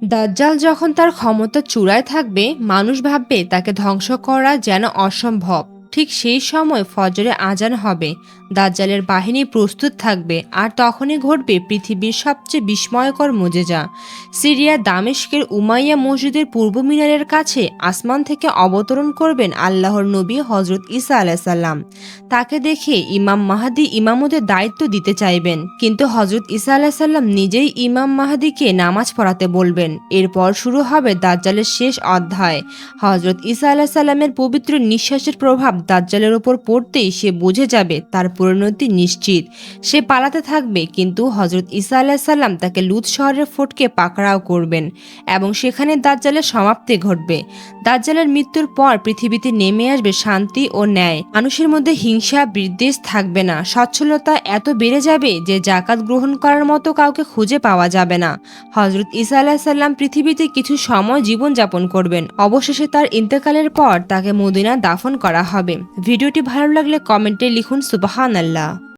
দাজ্জাল যখন তার ক্ষমতা চূড়ায় থাকবে, মানুষ ভাববে তাকে ধ্বংস করা যেন অসম্ভব। ঠিক সেই সময় ফজরে আজান হবে, দাজ্জালের বাহিনী প্রস্তুত থাকবে, আর তখনই ঘটবে পৃথিবীর সবচেয়ে বিস্ময়কর মুজেজা। সিরিয়ার দামেস্কের উমাইয়া মসজিদের পূর্ব মিনারের কাছে আসমান থেকে অবতরণ করবেন আল্লাহর নবী হজরত ঈসা আলাইসাল্লাম। তাকে দেখে ইমাম মাহাদি ইমামতের দায়িত্ব দিতে চাইবেন, কিন্তু হজরত ঈসা আলাইসাল্লাম নিজেই ইমাম মাহাদিকে নামাজ পড়াতে বলবেন। এরপর শুরু হবে দাজ্জালের শেষ অধ্যায়। হজরত ঈসা আলাইসাল্লামের পবিত্র নিঃশ্বাসের প্রভাব দাজ্জালের ওপর পড়তেই সে বুঝে যাবে তার পরিণতি নিশ্চিত। সে পালাতে থাকবে, কিন্তু হজরত ঈসা আলাইসাল্লাম তাকে লুত শহরের ফটকে পাকড়াও করবেন এবং সেখানে দাজ্জালের সমাপ্তি ঘটবে। দাজ্জালের মৃত্যুর পর পৃথিবীতে নেমে আসবে শান্তি ও ন্যায়। মানুষের মধ্যে হিংসা বিদ্বেষ থাকবে না, সচ্ছলতা এত বেড়ে যাবে যে জাকাত গ্রহণ করার মতো কাউকে খুঁজে পাওয়া যাবে না। হজরত ঈসা আলাইসাল্লাম পৃথিবীতে কিছু সময় জীবন যাপন করবেন, অবশেষে তার ইন্তেকালের পর তাকে মদিনা দাফন করা হবে। ভিডিওটি ভালো লাগলে কমেন্টে লিখুন সুবহানাল্লাহ।